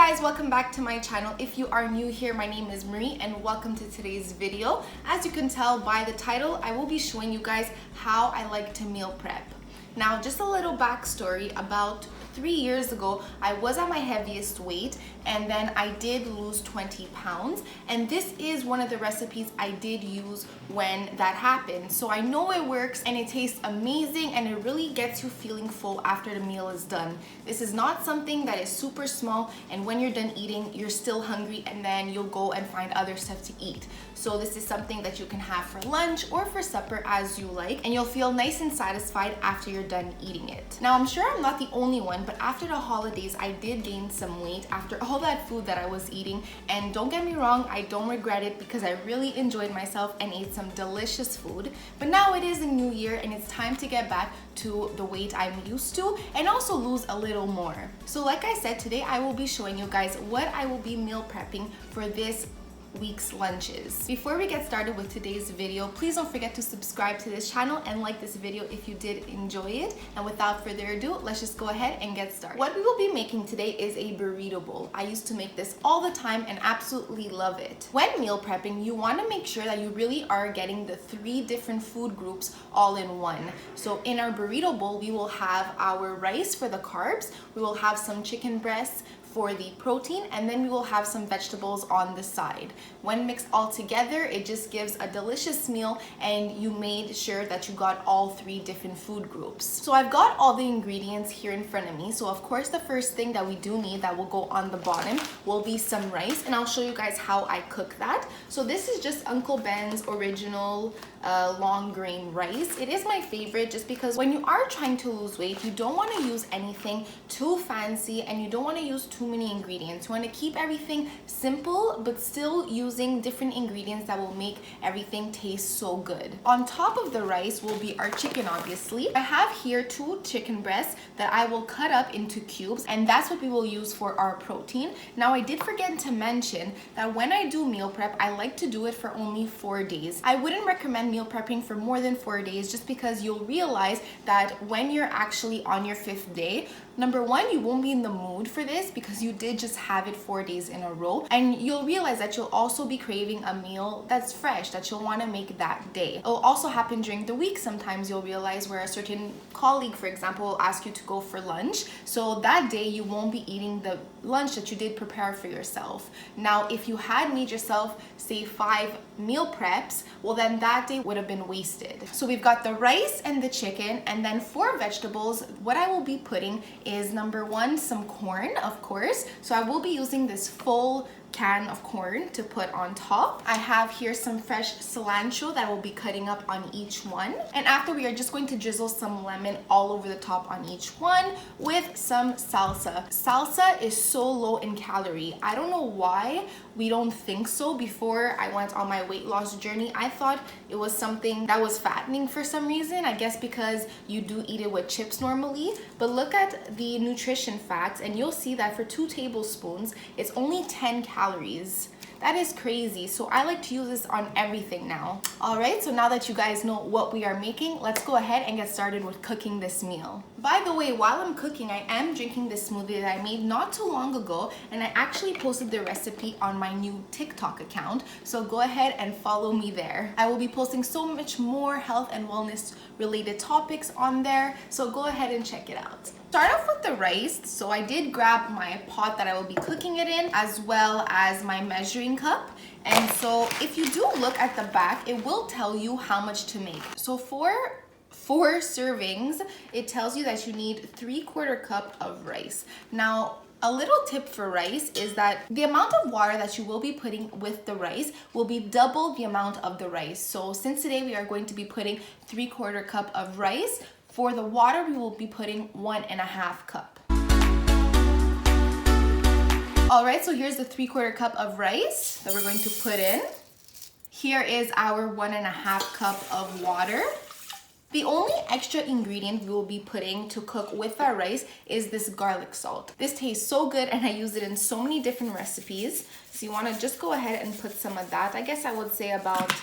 guys, welcome back to my channel. If you are new here, my name is Marie and welcome to today's video. As you can tell by the title, I will be showing you guys how I like to meal prep. Now, just a little backstory. About 3 years ago, I was at my heaviest weight and then I did lose 20 pounds. And this is one of the recipes I did use when that happened. So I know it works and it tastes amazing and it really gets you feeling full after the meal is done. This is not something that is super small and when you're done eating, you're still hungry and then you'll go and find other stuff to eat. So this is something that you can have for lunch or for supper as you like, and you'll feel nice and satisfied after you're done eating it. Now, I'm sure I'm not the only one, but after the holidays, I did gain some weight after all that food that I was eating. And don't get me wrong, I don't regret it because I really enjoyed myself and ate some delicious food. But now it is a new year and it's time to get back to the weight I'm used to and also lose a little more. So like I said, today I will be showing you guys what I will be meal prepping for this week's lunches. Before we get started with today's video, please don't forget to subscribe to this channel and like this video if you did enjoy it. And without further ado, let's just go ahead and get started. What we will be making today is a burrito bowl. I used to make this all the time and absolutely love it. When meal prepping, you want to make sure that you really are getting the 3 different food groups all in one. So in our burrito bowl, we will have our rice for the carbs, we will have some chicken breasts for the protein, and then we will have some vegetables on the side. When mixed all together, it just gives a delicious meal and you made sure that you got all 3 different food groups. So I've got all the ingredients here in front of me. So of course, the first thing that we do need that will go on the bottom will be some rice, and I'll show you guys how I cook that. So this is just Uncle Ben's original long grain rice. It is my favorite just because when you are trying to lose weight, you don't want to use anything too fancy and you don't want to use too many ingredients. You want to keep everything simple but still using different ingredients that will make everything taste so good. On top of the rice will be our chicken, obviously. I have here 2 chicken breasts that I will cut up into cubes, and that's what we will use for our protein. Now, I did forget to mention that when I do meal prep, I like to do it for only 4 days. I wouldn't recommend meal prepping for more than 4 days just because you'll realize that when you're actually on your 5th day, number one, you won't be in the mood for this because you did just have it 4 days in a row. And you'll realize that you'll also be craving a meal that's fresh, that you'll want to make that day. It'll also happen during the week. Sometimes you'll realize where a certain colleague, for example, will ask you to go for lunch. So that day you won't be eating the lunch that you did prepare for yourself. Now, if you had made yourself, say, 5 meal preps, well then that day would have been wasted. So we've got the rice and the chicken, and then for vegetables, what I will be putting is number 1, some corn, of course. So I will be using this full can of corn to put on top. I have here some fresh cilantro that I will be cutting up on each one. And after, we are just going to drizzle some lemon all over the top on each one with some salsa. Salsa is so low in calorie. I don't know why we don't think so. Before I went on my weight loss journey, I thought it was something that was fattening for some reason. I guess because you do eat it with chips normally. But look at the nutrition facts and you'll see that for 2 tablespoons, it's only 10 calories. That is crazy. So I like to use this on everything now. All right, so now that you guys know what we are making, let's go ahead and get started with cooking this meal. By the way, while I'm cooking, I am drinking this smoothie that I made not too long ago, and I actually posted the recipe on my new TikTok account. So go ahead and follow me there. I will be posting so much more health and wellness related topics on there. So go ahead and check it out. Start off with the rice. So I did grab my pot that I will be cooking it in, as well as my measuring cup. And so if you do look at the back, it will tell you how much to make. So for 4 servings, it tells you that you need 3/4 cup of rice. Now, a little tip for rice is that the amount of water that you will be putting with the rice will be double the amount of the rice. So since today we are going to be putting 3/4 cup of rice, for the water, we will be putting 1.5 cup. All right, so here's the 3/4 cup of rice that we're going to put in. Here is our 1.5 cup of water. The only extra ingredient we will be putting to cook with our rice is this garlic salt. This tastes so good and I use it in so many different recipes. So you want to just go ahead and put some of that. I guess I would say about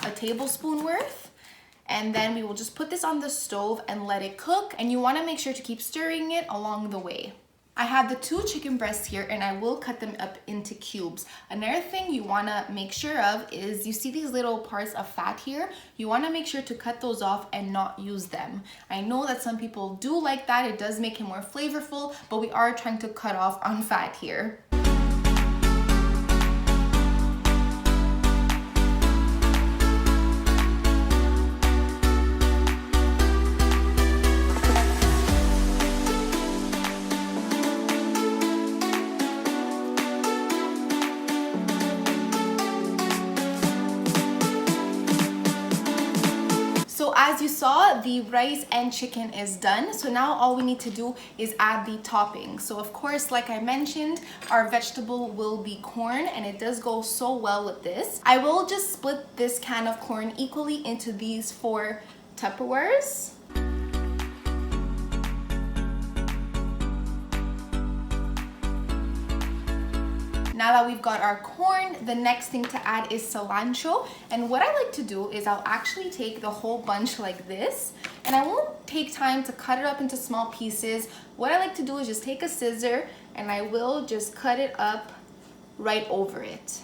a tablespoon worth. And then we will just put this on the stove and let it cook. And you want to make sure to keep stirring it along the way. I have the 2 chicken breasts here and I will cut them up into cubes. Another thing you wanna make sure of is you see these little parts of fat here? You wanna make sure to cut those off and not use them. I know that some people do like that, it does make it more flavorful, but we are trying to cut off on fat here. So as you saw, the rice and chicken is done. So now all we need to do is add the topping. So of course, like I mentioned, our vegetable will be corn and it does go so well with this. I will just split this can of corn equally into these 4 Tupperwares. Now that we've got our corn, the next thing to add is cilantro. And what I like to do is I'll actually take the whole bunch like this, and I won't take time to cut it up into small pieces. What I like to do is just take a scissor and I will just cut it up right over it.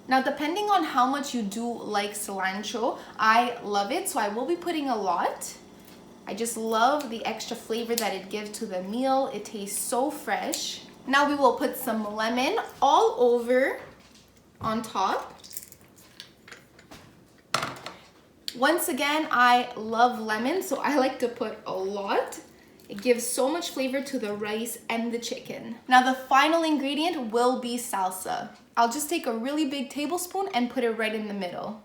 Now, depending on how much you do like cilantro, I love it, so I will be putting a lot. I just love the extra flavor that it gives to the meal. It tastes so fresh. Now we will put some lemon all over on top. Once again, I love lemon, so I like to put a lot. It gives so much flavor to the rice and the chicken. Now the final ingredient will be salsa. I'll just take a really big tablespoon and put it right in the middle.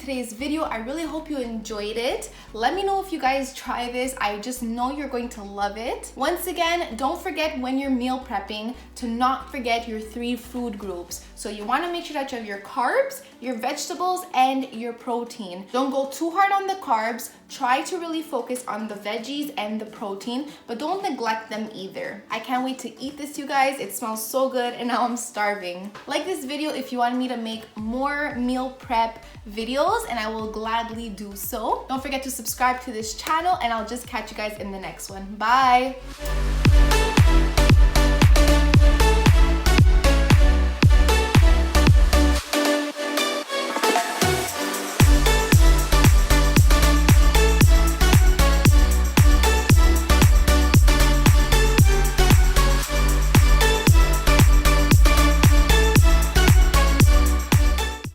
Today's video. I really hope you enjoyed it. Let me know if you guys try this. I just know you're going to love it. Once again, don't forget when you're meal prepping to not forget your 3 food groups. So you want to make sure that you have your carbs, your vegetables, and your protein. Don't go too hard on the carbs. Try to really focus on the veggies and the protein, but don't neglect them either. I can't wait to eat this, you guys. It smells so good and now I'm starving. Like this video if you want me to make more meal prep videos, and I will gladly do so. Don't forget to subscribe to this channel and I'll just catch you guys in the next one. Bye!